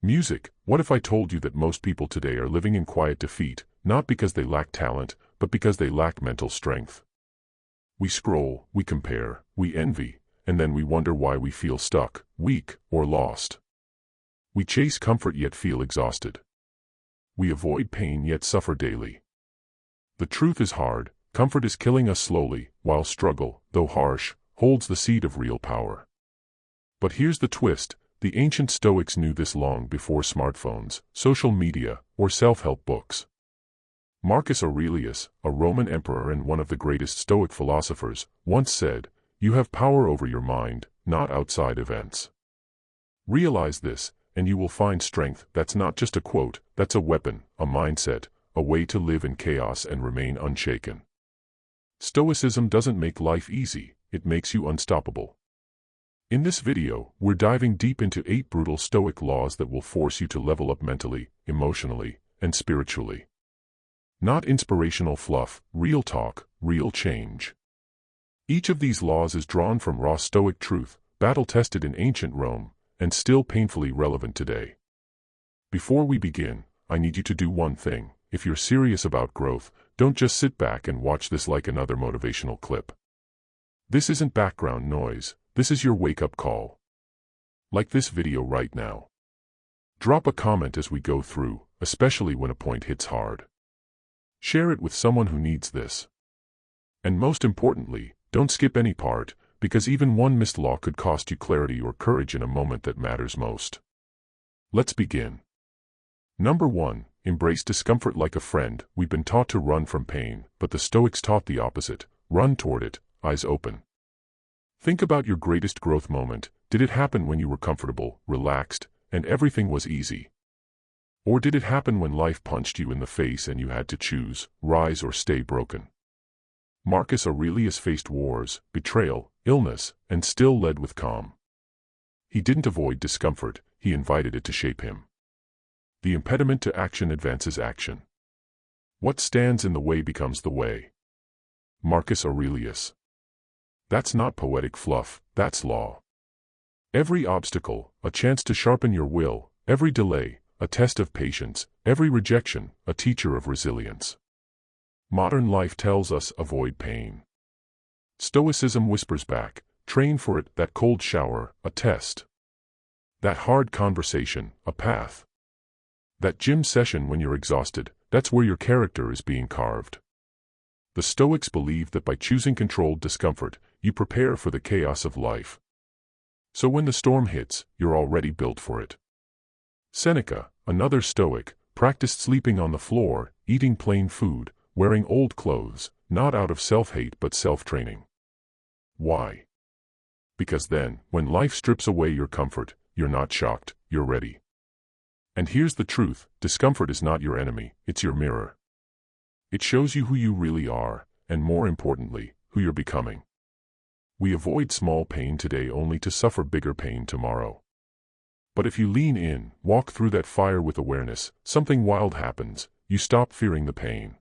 Music. What if I told you that most people today are living in quiet defeat, not because they lack talent, but because they lack mental strength? We scroll, we compare, we envy, and then we wonder why we feel stuck, weak, or lost. We chase comfort yet feel exhausted. We avoid pain yet suffer daily. The truth is hard. Comfort is killing us slowly, while struggle, though harsh, holds the seed of real power. But here's the twist. The ancient Stoics knew this long before smartphones, social media, or self-help books. Marcus Aurelius, a Roman emperor and one of the greatest Stoic philosophers, once said, "You have power over your mind, not outside events." Realize this, and you will find strength. That's not just a quote, that's a weapon, a mindset, a way to live in chaos and remain unshaken. Stoicism doesn't make life easy, it makes you unstoppable. In this video, we're diving deep into 8 brutal Stoic laws that will force you to level up mentally, emotionally, and spiritually. Not inspirational fluff, real talk, real change. Each of these laws is drawn from raw Stoic truth, battle-tested in ancient Rome, and still painfully relevant today. Before we begin, I need you to do one thing. If you're serious about growth, don't just sit back and watch this like another motivational clip. This isn't background noise, this is your wake-up call. Like this video right now. Drop a comment as we go through, especially when a point hits hard. Share it with someone who needs this. And most importantly, don't skip any part, because even one missed law could cost you clarity or courage in a moment that matters most. Let's begin. Number 1. Embrace discomfort like a friend. We've been taught to run from pain, but the Stoics taught the opposite. Run toward it, eyes open. Think about your greatest growth moment. Did it happen when you were comfortable, relaxed, and everything was easy? Or did it happen when life punched you in the face and you had to choose, rise or stay broken? Marcus Aurelius faced wars, betrayal, illness, and still led with calm. He didn't avoid discomfort, he invited it to shape him. The impediment to action advances action. What stands in the way becomes the way. Marcus Aurelius. That's not poetic fluff, that's law. Every obstacle, a chance to sharpen your will, every delay, a test of patience, every rejection, a teacher of resilience. Modern life tells us avoid pain. Stoicism whispers back, train for it, that cold shower, a test. That hard conversation, a path. That gym session when you're exhausted, that's where your character is being carved. The Stoics believed that by choosing controlled discomfort, you prepare for the chaos of life. So when the storm hits, you're already built for it. Seneca, another Stoic, practiced sleeping on the floor, eating plain food, wearing old clothes, not out of self-hate but self-training. Why? Because then, when life strips away your comfort, you're not shocked, you're ready. And here's the truth, discomfort is not your enemy, it's your mirror. It shows you who you really are, and more importantly, who you're becoming. We avoid small pain today only to suffer bigger pain tomorrow. But if you lean in, walk through that fire with awareness, something wild happens, you stop fearing the pain.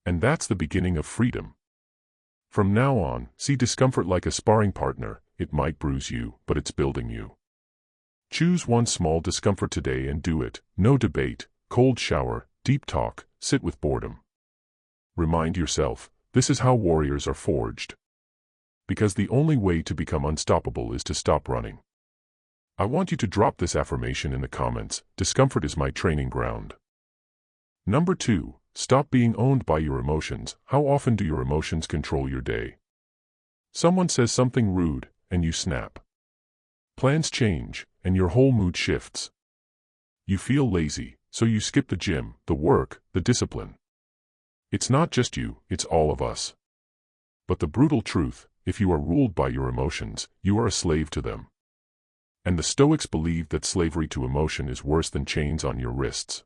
And that's the beginning of freedom. From now on, see discomfort like a sparring partner. It might bruise you, but it's building you. Choose one small discomfort today and do it. No debate, cold shower, deep talk, sit with boredom. Remind yourself, this is how warriors are forged. Because the only way to become unstoppable is to stop running. I want you to drop this affirmation in the comments. Discomfort is my training ground. Number 2. Stop being owned by your emotions. How often do your emotions control your day? Someone says something rude, and you snap. Plans change, and your whole mood shifts. You feel lazy, so you skip the gym, the work, the discipline. It's not just you, it's all of us. But the brutal truth, if you are ruled by your emotions, you are a slave to them. And the Stoics believed that slavery to emotion is worse than chains on your wrists.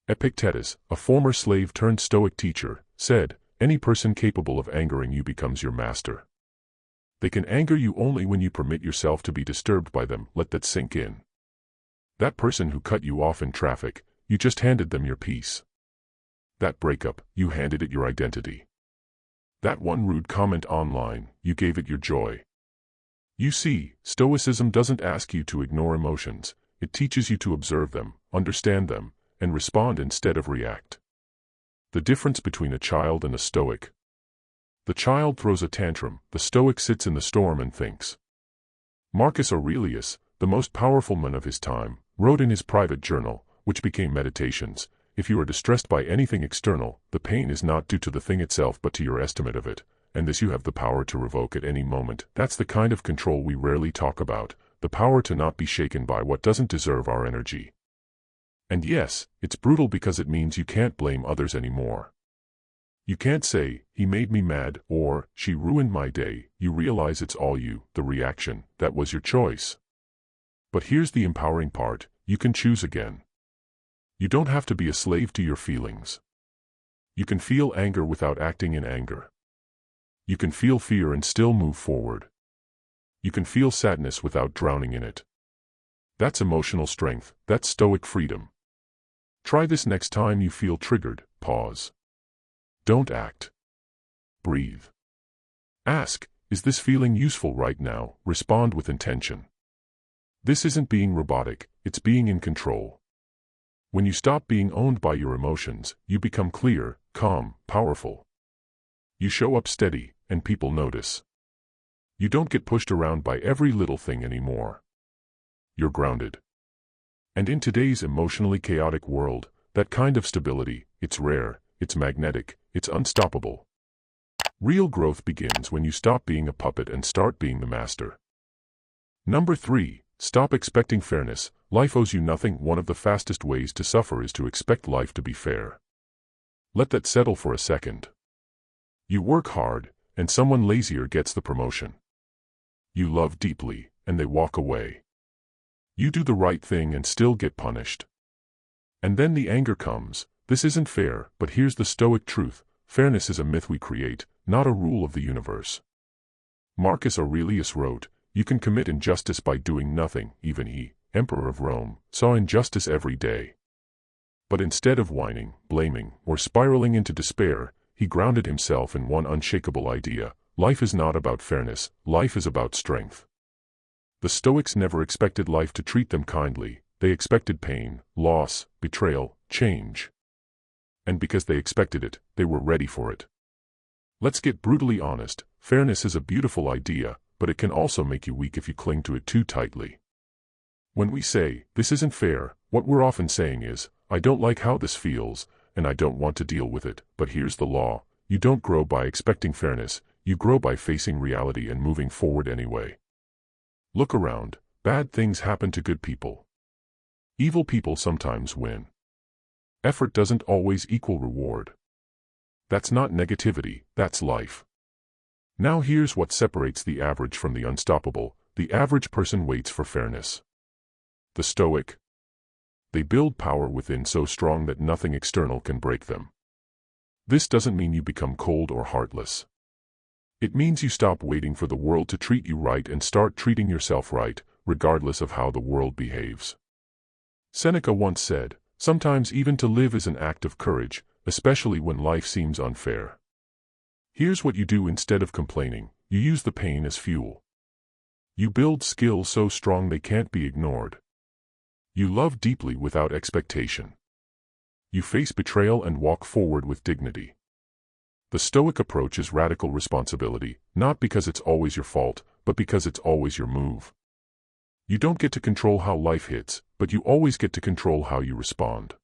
Epictetus, a former slave turned Stoic teacher, said, any person capable of angering you becomes your master. They can anger you only when you permit yourself to be disturbed by them. Let that sink in. That person who cut you off in traffic, you just handed them your peace. That breakup, you handed it your identity. That one rude comment online, you gave it your joy. You see, Stoicism doesn't ask you to ignore emotions, It teaches you to observe them, understand them, and respond instead of react. The difference between a child and a Stoic. The child throws a tantrum, the Stoic sits in the storm and thinks. Marcus Aurelius, the most powerful man of his time, wrote in his private journal, which became Meditations, "If you are distressed by anything external, the pain is not due to the thing itself but to your estimate of it, and this you have the power to revoke at any moment." That's the kind of control we rarely talk about, the power to not be shaken by what doesn't deserve our energy. And yes, it's brutal because it means you can't blame others anymore. You can't say, "He made me mad," or "She ruined my day." You realize it's all you, the reaction, that was your choice. But here's the empowering part, you can choose again. You don't have to be a slave to your feelings. You can feel anger without acting in anger. You can feel fear and still move forward. You can feel sadness without drowning in it. That's emotional strength, that's Stoic freedom. Try this next time you feel triggered, pause. Don't act. Breathe. Ask, is this feeling useful right now? Respond with intention. This isn't being robotic, it's being in control. When you stop being owned by your emotions, you become clear, calm, powerful. You show up steady, and people notice. You don't get pushed around by every little thing anymore. You're grounded. And in today's emotionally chaotic world, that kind of stability, it's rare, it's magnetic, it's unstoppable. Real growth begins when you stop being a puppet and start being the master. Number 3. Stop expecting fairness. Life owes you nothing. One of the fastest ways to suffer is to expect life to be fair. Let that settle for a second. You work hard, and someone lazier gets the promotion. You love deeply, and they walk away. You do the right thing and still get punished. And then the anger comes. This isn't fair, but here's the Stoic truth. Fairness is a myth we create, not a rule of the universe. Marcus Aurelius wrote, "You can commit injustice by doing nothing." Even he, Emperor of Rome, saw injustice every day. But instead of whining, blaming, or spiraling into despair, he grounded himself in one unshakable idea. Life is not about fairness, life is about strength. The Stoics never expected life to treat them kindly, they expected pain, loss, betrayal, change. And because they expected it, they were ready for it. Let's get brutally honest, fairness is a beautiful idea, but it can also make you weak if you cling to it too tightly. When we say, "This isn't fair," what we're often saying is, "I don't like how this feels, and I don't want to deal with it." But here's the law, you don't grow by expecting fairness, you grow by facing reality and moving forward anyway. Look around, bad things happen to good people. Evil people sometimes win. Effort doesn't always equal reward. That's not negativity, that's life. Now here's what separates the average from the unstoppable. The average person waits for fairness. The Stoic. They build power within so strong that nothing external can break them. This doesn't mean you become cold or heartless. It means you stop waiting for the world to treat you right and start treating yourself right, regardless of how the world behaves. Seneca once said, "Sometimes even to live is an act of courage, especially when life seems unfair." Here's what you do instead of complaining. You use the pain as fuel. You build skills so strong they can't be ignored. You love deeply without expectation. You face betrayal and walk forward with dignity. The Stoic approach is radical responsibility, not because it's always your fault, but because it's always your move. You don't get to control how life hits, but you always get to control how you respond.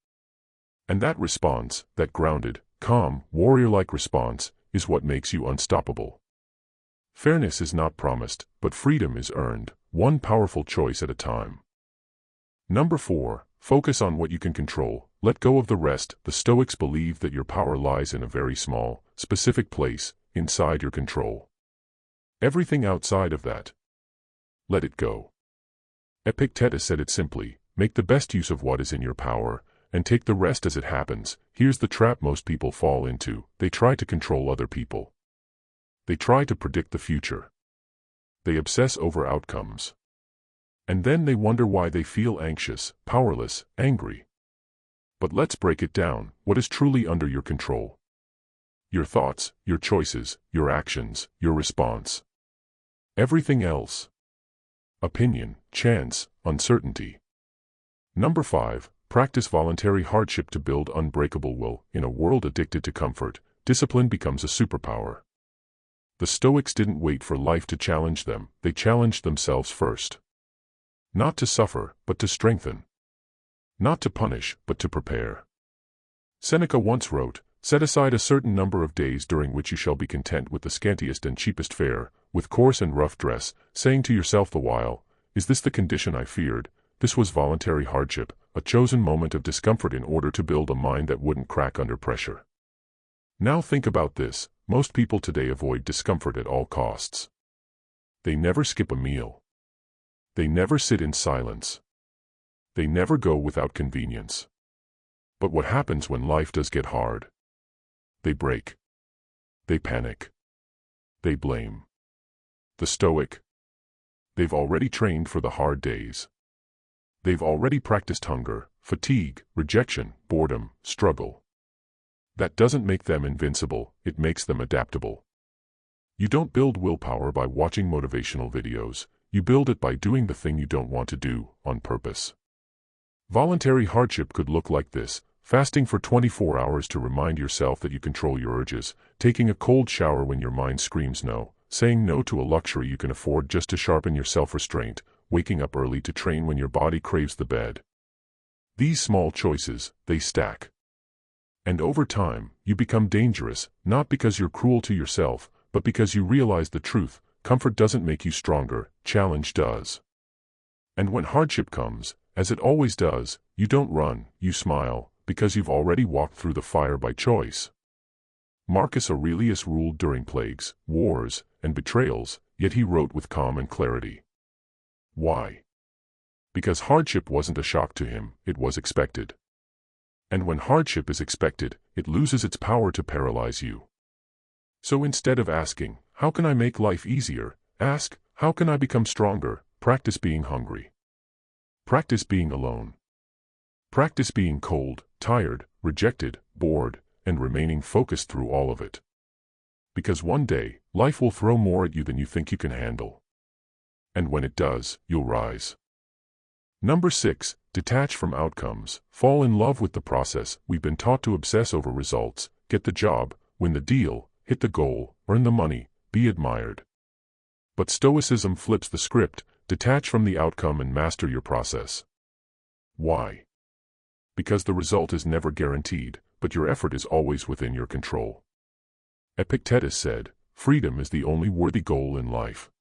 And that response, that grounded, calm, warrior-like response, is what makes you unstoppable. Fairness is not promised, but freedom is earned, one powerful choice at a time. Number 4, focus on what you can control, let go of the rest. The Stoics believe that your power lies in a very small, specific place, inside your control. Everything outside of that, let it go. Epictetus said it simply, make the best use of what is in your power, and take the rest as it happens. Here's the trap most people fall into, they try to control other people. They try to predict the future. They obsess over outcomes. And then they wonder why they feel anxious, powerless, angry. But let's break it down. What is truly under your control? Your thoughts, your choices, your actions, your response. Everything else. Opinion, chance, uncertainty. Number 5. Practice voluntary hardship to build unbreakable will. In a world addicted to comfort, discipline becomes a superpower. The Stoics didn't wait for life to challenge them, they challenged themselves first. Not to suffer, but to strengthen. Not to punish, but to prepare. Seneca once wrote, "Set aside a certain number of days during which you shall be content with the scantiest and cheapest fare, with coarse and rough dress, saying to yourself the while, 'Is this the condition I feared?'" This was voluntary hardship, a chosen moment of discomfort in order to build a mind that wouldn't crack under pressure. Now think about this, most people today avoid discomfort at all costs. They never skip a meal. They never sit in silence. They never go without convenience. But what happens when life does get hard? They break. They panic. They blame. The Stoic. They've already trained for the hard days. They've already practiced hunger, fatigue, rejection, boredom, struggle. That doesn't make them invincible, it makes them adaptable. You don't build willpower by watching motivational videos, you build it by doing the thing you don't want to do, on purpose. Voluntary hardship could look like this: fasting for 24 hours to remind yourself that you control your urges, taking a cold shower when your mind screams no, saying no to a luxury you can afford just to sharpen your self-restraint, waking up early to train when your body craves the bed. These small choices, they stack. And over time, you become dangerous, not because you're cruel to yourself, but because you realize the truth: comfort doesn't make you stronger, challenge does. And when hardship comes, as it always does, you don't run, you smile, because you've already walked through the fire by choice. Marcus Aurelius ruled during plagues, wars, and betrayals, yet he wrote with calm and clarity. Why? Because hardship wasn't a shock to him, it was expected. And when hardship is expected, it loses its power to paralyze you. So instead of asking, "How can I make life easier?" ask, "How can I become stronger?" Practice being hungry. Practice being alone. Practice being cold, tired, rejected, bored, and remaining focused through all of it. Because one day, life will throw more at you than you think you can handle. And when it does, you'll rise. Number 6. Detach from outcomes. Fall in love with the process. We've been taught to obsess over results: get the job, win the deal, hit the goal, earn the money, be admired. But Stoicism flips the script: detach from the outcome and master your process. Why? Because the result is never guaranteed, but your effort is always within your control. Epictetus said, "Freedom is the only worthy goal in life."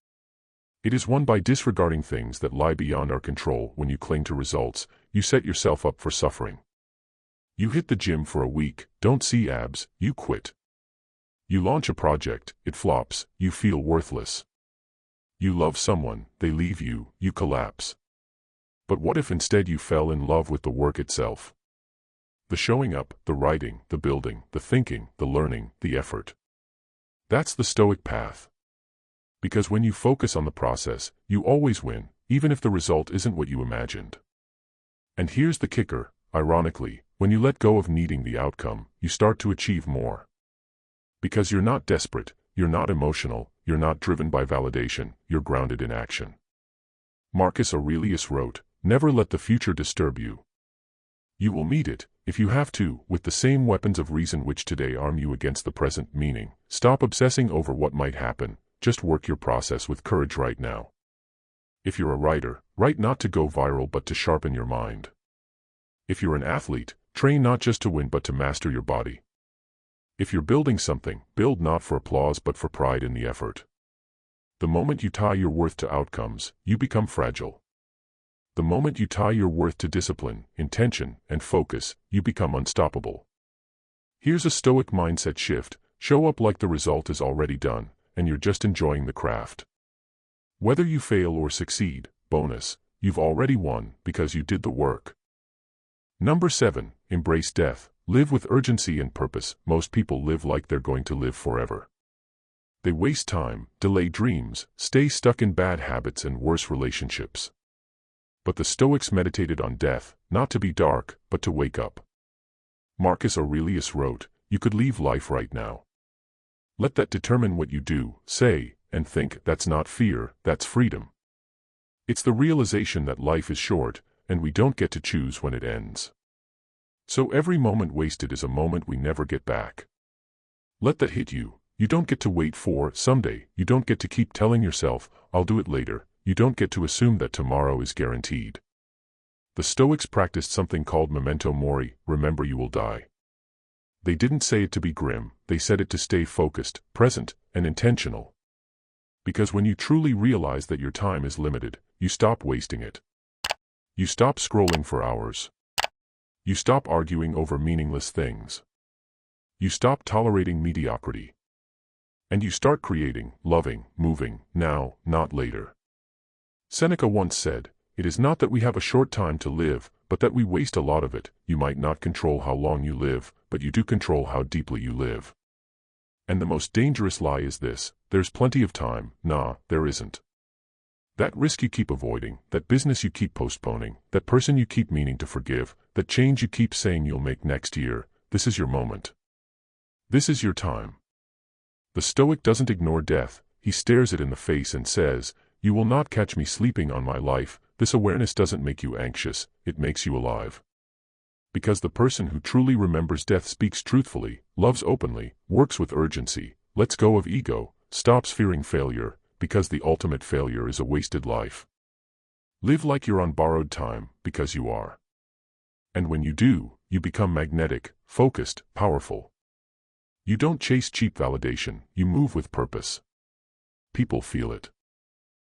It is won by disregarding things that lie beyond our control. When you cling to results, you set yourself up for suffering. You hit the gym for a week, don't see abs, you quit. You launch a project, it flops, you feel worthless. You love someone, they leave you, you collapse. But what if instead you fell in love with the work itself? The showing up, the writing, the building, the thinking, the learning, the effort. That's the Stoic path. Because when you focus on the process, you always win, even if the result isn't what you imagined. And here's the kicker: ironically, when you let go of needing the outcome, you start to achieve more. Because you're not desperate, you're not emotional, you're not driven by validation, you're grounded in action. Marcus Aurelius wrote, "Never let the future disturb you. You will meet it, if you have to, with the same weapons of reason which today arm you against the present." Meaning, stop obsessing over what might happen, just work your process with courage right now. If you're a writer, write not to go viral but to sharpen your mind. If you're an athlete, train not just to win but to master your body. If you're building something, build not for applause but for pride in the effort. The moment you tie your worth to outcomes, you become fragile. The moment you tie your worth to discipline, intention, and focus, you become unstoppable. Here's a Stoic mindset shift: show up like the result is already done, and you're just enjoying the craft. Whether you fail or succeed, bonus, you've already won because you did the work. Number 7. Embrace death. Live with urgency and purpose. Most people live like they're going to live forever. They waste time, delay dreams, stay stuck in bad habits and worse relationships. But the Stoics meditated on death, not to be dark, but to wake up. Marcus Aurelius wrote, "You could leave life right now. Let that determine what you do, say, and think." That's not fear, that's freedom. It's the realization that life is short, and we don't get to choose when it ends. So every moment wasted is a moment we never get back. Let that hit you. You don't get to wait for someday. You don't get to keep telling yourself, I'll do it later. You don't get to assume that tomorrow is guaranteed. The Stoics practiced something called Memento Mori, remember you will die. They didn't say it to be grim, they said it to stay focused, present, and intentional. Because when you truly realize that your time is limited, you stop wasting it. You stop scrolling for hours. You stop arguing over meaningless things. You stop tolerating mediocrity. And you start creating, loving, moving, now, not later. Seneca once said, "It is not that we have a short time to live, but that we waste a lot of it." You might not control how long you live, but you do control how deeply you live. And the most dangerous lie is this: there's plenty of time. Nah, there isn't. That risk you keep avoiding, that business you keep postponing, that person you keep meaning to forgive, that change you keep saying you'll make next year, this is your moment. This is your time. The Stoic doesn't ignore death, he stares it in the face and says, "You will not catch me sleeping on my life." This awareness doesn't make you anxious, it makes you alive. Because the person who truly remembers death speaks truthfully, loves openly, works with urgency, lets go of ego, stops fearing failure, because the ultimate failure is a wasted life. Live like you're on borrowed time, because you are. And when you do, you become magnetic, focused, powerful. You don't chase cheap validation, you move with purpose. People feel it.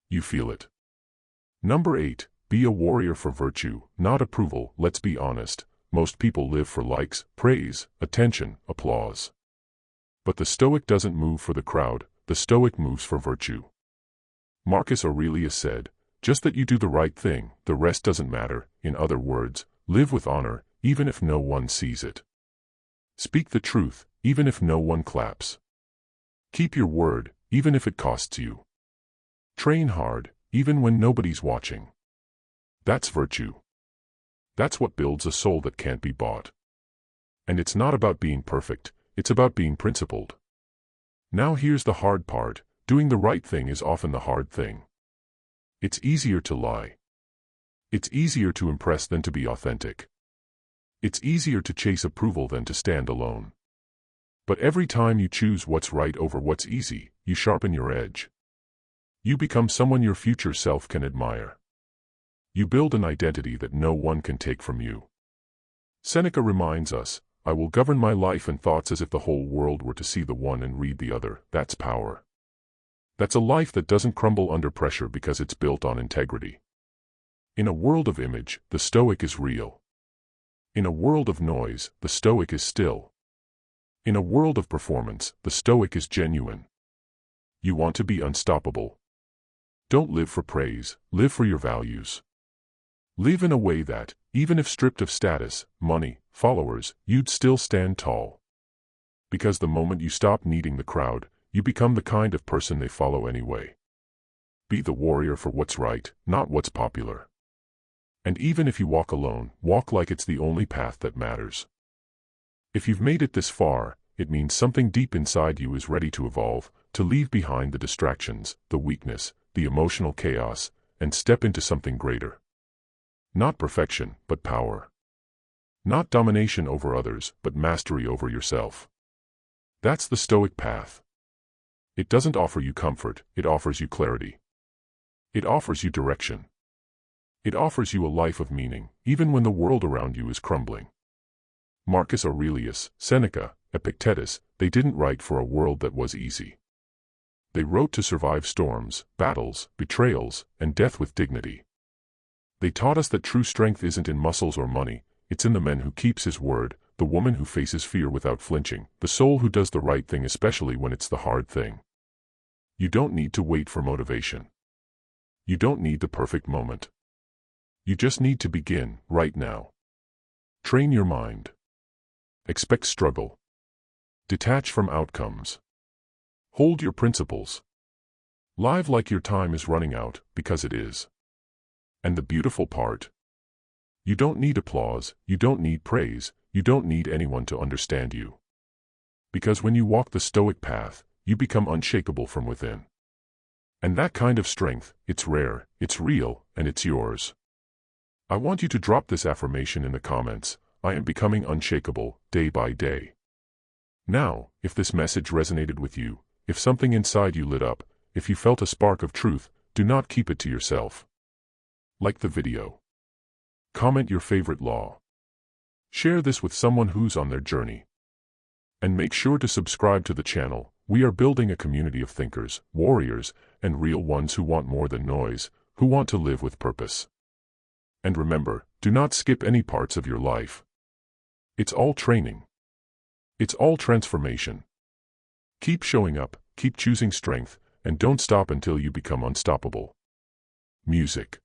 You feel it. Number 8, be a warrior for virtue, not approval. Let's be honest, most people live for likes, praise, attention, applause. But the Stoic doesn't move for the crowd, the Stoic moves for virtue. Marcus Aurelius said, "Just that you do the right thing, the rest doesn't matter." In other words, live with honor, even if no one sees it. Speak the truth, even if no one claps. Keep your word, even if it costs you. Train hard, even when nobody's watching. That's virtue. That's what builds a soul that can't be bought. And it's not about being perfect, it's about being principled. Now here's the hard part, doing the right thing is often the hard thing. It's easier to lie. It's easier to impress than to be authentic. It's easier to chase approval than to stand alone. But every time you choose what's right over what's easy, you sharpen your edge. You become someone your future self can admire. You build an identity that no one can take from you. Seneca reminds us, "I will govern my life and thoughts as if the whole world were to see the one and read the other." That's power. That's a life that doesn't crumble under pressure because it's built on integrity. In a world of image, the Stoic is real. In a world of noise, the Stoic is still. In a world of performance, the Stoic is genuine. You want to be unstoppable. Don't live for praise, live for your values. Live in a way that, even if stripped of status, money, followers, you'd still stand tall. Because the moment you stop needing the crowd, you become the kind of person they follow anyway. Be the warrior for what's right, not what's popular. And even if you walk alone, walk like it's the only path that matters. If you've made it this far, it means something deep inside you is ready to evolve, to leave behind the distractions, the weakness, the emotional chaos, and step into something greater. Not perfection, but power. Not domination over others, but mastery over yourself. That's the Stoic path. It doesn't offer you comfort, it offers you clarity. It offers you direction. It offers you a life of meaning, even when the world around you is crumbling. Marcus Aurelius, Seneca, Epictetus, they didn't write for a world that was easy. They wrote to survive storms, battles, betrayals, and death with dignity. They taught us that true strength isn't in muscles or money, it's in the man who keeps his word, the woman who faces fear without flinching, the soul who does the right thing especially when it's the hard thing. You don't need to wait for motivation. You don't need the perfect moment. You just need to begin, right now. Train your mind. Expect struggle. Detach from outcomes. Hold your principles. Live like your time is running out, because it is. And the beautiful part. You don't need applause, you don't need praise, you don't need anyone to understand you. Because when you walk the Stoic path, you become unshakable from within. And that kind of strength, it's rare, it's real, and it's yours. I want you to drop this affirmation in the comments. I am becoming unshakable, day by day. Now, if this message resonated with you, if something inside you lit up, if you felt a spark of truth, do not keep it to yourself. Like the video. Comment your favorite law. Share this with someone who's on their journey. And make sure to subscribe to the channel. We are building a community of thinkers, warriors, and real ones who want more than noise, who want to live with purpose. And remember, do not skip any parts of your life. It's all training. It's all transformation. Keep showing up, keep choosing strength, and don't stop until you become unstoppable. Music.